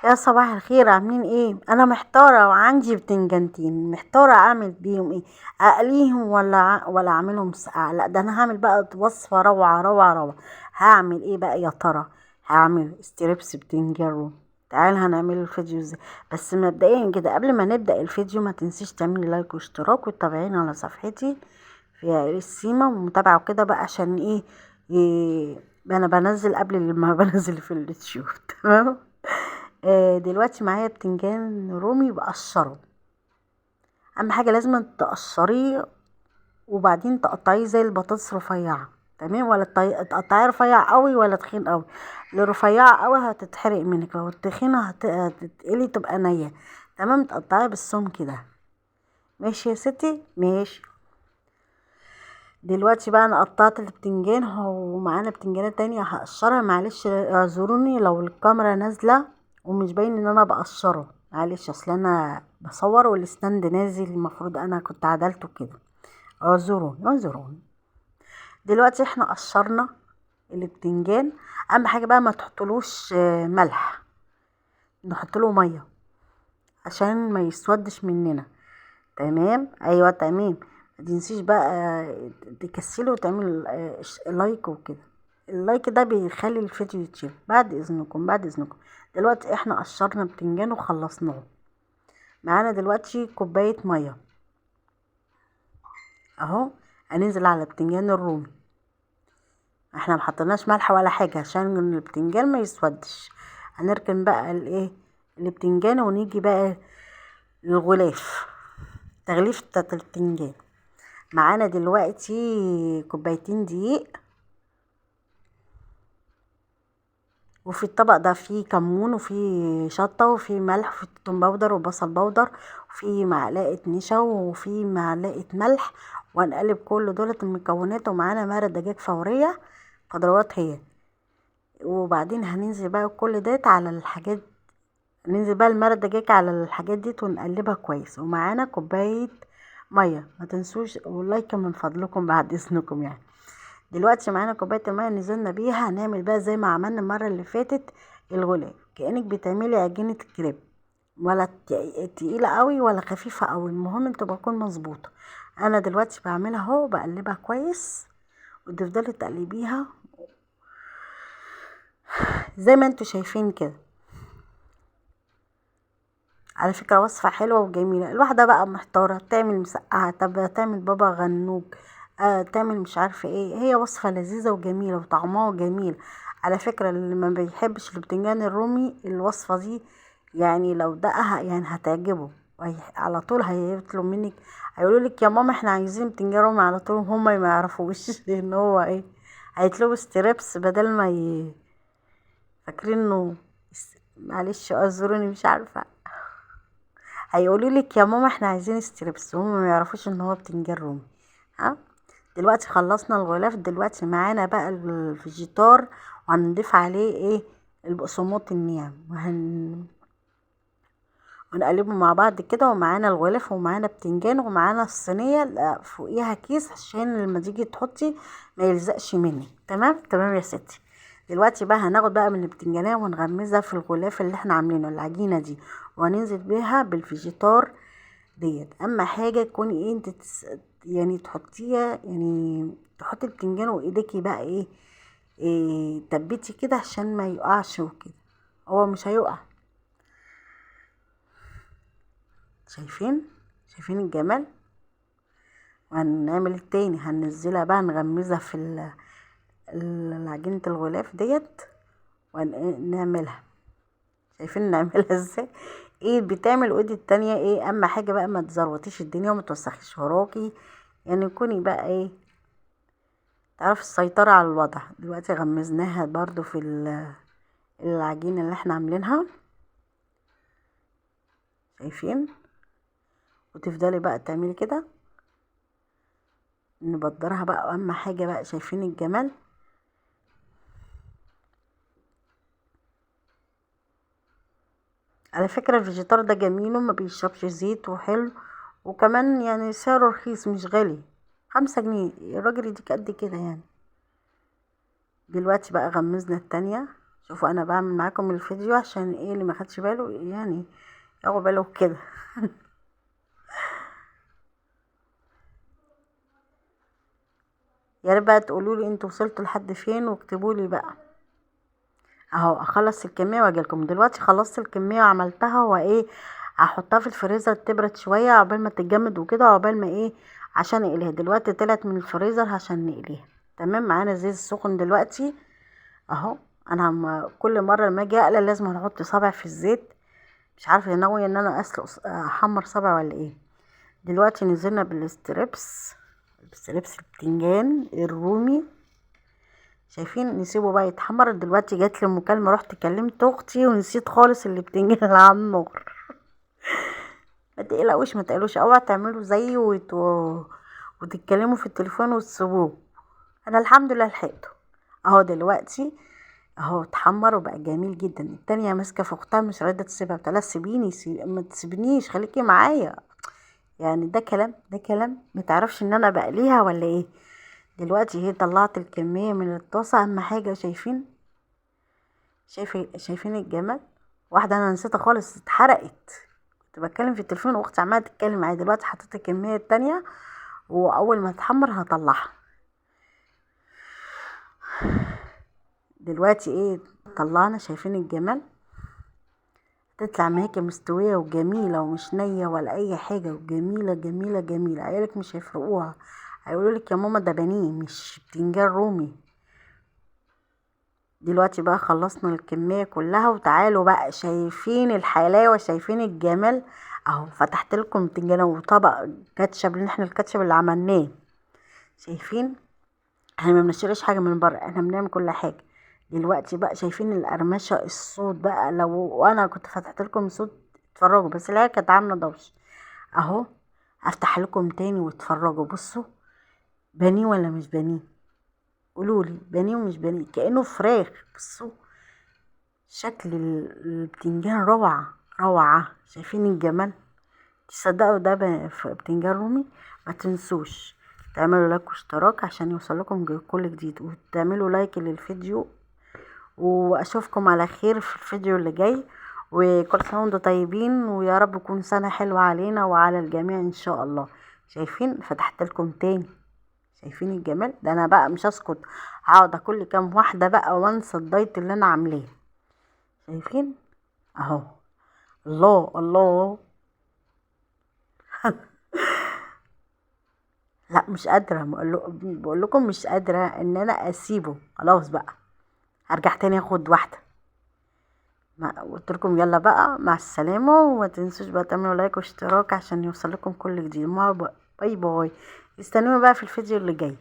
يا صباح الخير، عاملين ايه؟ انا محتاره وعندي بتنجانتين، محتاره اعمل بيهم ايه. اقليهم ولا اعملهم ساقعه؟ لا، ده انا هعمل بقى وصفه روعه روعه روعه. هعمل ايه بقى يا ترى؟ هعمل ستريبس بتنجان رومي. تعال هنعمل الفيديو ازاي. بس مبدئيا كده قبل ما نبدا الفيديو ما تنسيش تعملي لايك واشتراك وتتابعيني على صفحتي في السيما ومتابعه وكده بقى عشان إيه انا بنزل قبل ما بنزل في اليوتيوب تمام. دلوقتي معايا بتنجان رومي بقشره. اهم حاجه لازم تقشريه وبعدين تقطعيه زي البطاطس رفيعه. تمام؟ ولا تقطعيه رفيع قوي ولا تخين قوي. اللي رفيعه قوي هتتحرق منك، لو التخينه هتتقلي تبقى نيه. تمام، تقطعيه بالسمك كده. ماشي يا ستي، ماشي. دلوقتي بقى انا قطعت البتنجان، ومعانا بتنجانه تانية هقشرها. معلش اعذروني لو الكاميرا نازله ومش باين ان انا بقشره، معلش اصل انا بصور والستاند نازل، المفروض انا كنت عدلته كده. اعذروني اعذروني. دلوقتي احنا قشرنا البتنجان. اهم حاجه بقى ما تحطلوش ملح، نحط له ميه عشان ما يسودش مننا. تمام، ايوه تمام. ما تنسيش بقى تكسلي وتعمل لايك وكده. اللايك ده بيخلي الفيديو يتشاف. بعد اذنكم بعد اذنكم. دلوقتي احنا قشرنا بتنجان وخلصناه. معانا دلوقتي كوبايه ميه اهو. هننزل على بتنجان الرومي. احنا محطناش ملح ولا حاجه عشان البتنجان ما يسودش. هنركن بقى البتنجان ونيجي بقى للغلاف، تغليف بتاعت البتنجان. معانا دلوقتي كوبايتين دقيق، وفي الطبق ده فيه كمون وفيه شطة وفيه ملح وفيه توم باودر وبصل باودر وفيه معلقة نشا وفيه معلقة ملح. وهنقلب كل دولة المكونات. ومعانا مرق دجاج فورية، خضروات هي. وبعدين هننزل بقى كل ده على الحاجات. ننزل بقى المرق دجاج على الحاجات دي ونقلبها كويس. ومعانا كوباية مية، ما تنسوش واللايك من فضلكم بعد اذنكم يعني. دلوقتي معانا كوبايه الميه نزلنا بيها. هنعمل بقى زي ما عملنا المره اللي فاتت الغلاف، كانك بتعملي عجينه كريب، ولا تقيله قوي ولا خفيفه قوي، المهم تبقى تكون مظبوطه. انا دلوقتي بعملها اهو، بقلبها كويس وتفضلي تقلبيها زي ما انتوا شايفين كده. على فكره وصفه حلوه وجميله. الواحده بقى محتاره تعمل مسقعه، طب تعمل بابا غنوج، تعمل مش عارفه ايه. هي وصفه لذيذه وجميله وطعمها جميل. على فكره اللي ما بيحبش البتنجان الرومي الوصفه دي يعني لو دقها يعني هتعجبه. على طول هيطلب منك، هيقولوا لك يا ماما احنا عايزين بتنجان رومي على طول. هما ما يعرفوش لان هو ايه، هيطلبوا ستريبس بدل ما فاكرين انه معلش اعذروني مش عارفه. هيقولوا لك يا ماما احنا عايزين ستريبس، هم ما يعرفوش ان هو بتنجان رومي. ها. دلوقتي خلصنا الغلاف. دلوقتي معانا بقى الفيجيتار، وهنضيف عليه ايه، البقسماط الناعم، ونقلبه مع بعض كده. ومعانا الغلاف ومعانا بتنجان ومعانا الصينيه اللي فوقيها كيس عشان لما تيجي تحطي ما يلزقش مني. تمام تمام يا ستي. دلوقتي بقى هناخد بقى من البتنجانيه ونغمزها في الغلاف اللي احنا عاملينه العجينه دي، وهننزل بيها بالفيجيتار ديت. اما حاجه تكوني ايه انت يعني تحطيها، يعني تحطي البتنجان وايديكي بقى إيه تبتي كده عشان ما يقعش وكده. هو مش هيقع. شايفين؟ شايفين الجمال؟ وهنعمل التاني، هننزلها بقى نغمزها في عجينة الغلاف ديت ونعملها. شايفين نعملها ازاي؟ ايد بتعمل وايد التانية ايه. اما حاجة بقى ما تزروطيش الدنيا وما توسخيش وراكي، يعني كوني بقى ايه تعرفي السيطرة على الوضع. دلوقتي غمزناها برضو في العجينة اللي احنا عاملينها. شايفين؟ وتفضلي بقى تعملي كده نبدرها بقى. اهم حاجة بقى شايفين الجمال؟ على فكرة الفيجيتار ده جميل وما بيشربش زيت وحلو، وكمان يعني سعره رخيص مش غالي، 5 جنيه الراجل يديك قد كده يعني. دلوقتي بقى غمزنا التانية. شوفوا انا بعمل معاكم الفيديو عشان ايه اللي ما خدش باله يعني ياخد باله كده. يا ريت بقى تقولوا لي انتوا وصلتوا لحد فين واكتبوا لي بقى. اهو اخلص الكميه واجي لكم. دلوقتي خلصت الكميه وعملتها وايه، هحطها في الفريزر تبرد شويه عقبال ما تتجمد وكده، عقبال ما ايه عشان اقليها. دلوقتي طلعت من الفريزر عشان نقليها. تمام، معانا زيت سخن دلوقتي اهو. انا كل مره لما اجي اقلي لازم احط صابع في الزيت. مش عارفه ناويه ان انا اسلق احمر صابع ولا ايه. دلوقتي نزلنا بالستريبس البتنجان الرومي. شايفين، نسيبه بقى يتحمر. دلوقتي جات لي مكالمه، رحت كلمت اختي ونسيت خالص اللي بتنجان اللي على النار. ما تقلقوش ما تقلقوش، اوعى تعملوا زيي وتتكلموا في التليفون وتسيبوه. انا الحمد لله لحقته اهو. دلوقتي اهو اتحمر وبقى جميل جدا. التانية ماسكه في اختها مش راضيه تسيبها، بتقولها سيبيني ما تسيبنيش خليكي معايا. يعني ده كلام متعرفش ان انا بقليها ولا ايه. دلوقتي هي طلعت الكميه من الطاسه. اهم حاجه شايفين الجمال. واحده انا نسيتها خالص اتحرقت، كنت بتكلم في التليفون واختي عماله تتكلم معايا. دلوقتي حطيت الكميه التانية واول ما تحمر هطلعها. دلوقتي ايه طلعنا، شايفين الجمال. تطلع معاكي مستويه وجميله ومش نيه ولا اي حاجه، وجميله جميله جميله. عيالك مش هيفرقوها، هيقولوا لك يا ماما ده بانيه مش بتنجان رومي. دلوقتي بقى خلصنا الكميه كلها وتعالوا بقى. شايفين الحلاوه، شايفين الجمال اهو. فتحت لكم بتنجانه وطبق كاتشب، اللي احنا الكاتشب اللي عملناه. شايفين احنا ما بنشتريش حاجه من بره، احنا بنعمل كل حاجه. دلوقتي بقى شايفين القرمشه، الصوت بقى لو انا كنت فتحت لكم صوت اتفرجوا، بس العيال كانت عامله دوشه اهو. افتح لكم تاني واتفرجوا. بصوا بانيه ولا مش بانيه؟ قولولي بانيه ومش بانيه، كانه فراخ. بصوا شكل البتنجان روعه روعه. شايفين الجمال. تصدقوا ده بتنجان رومي. ما تنسوش تعملوا لايك واشتراك عشان يوصلكم كل جديد، وتعملوا لايك للفيديو. واشوفكم على خير في الفيديو اللي جاي. وكل سنه وانتم طيبين، ويا رب تكون سنه حلوه علينا وعلى الجميع ان شاء الله. شايفين فتحت لكم تاني. شايفين الجمال ده. انا بقى مش هسكت، هقعد اكل كام واحده بقى وانسى الدايت اللي انا عاملاه. شايفين اهو. الله الله. لا مش قادره، بقول لكم مش قادره ان انا اسيبه. خلاص بقى هرجع تاني اخد واحده. ما قلت لكم يلا بقى مع السلامه. وما تنسوش بقى تعملوا لايك واشتراك عشان يوصل لكم كل جديد. باي باي. استنوني بقى في الفيديو اللي جاي.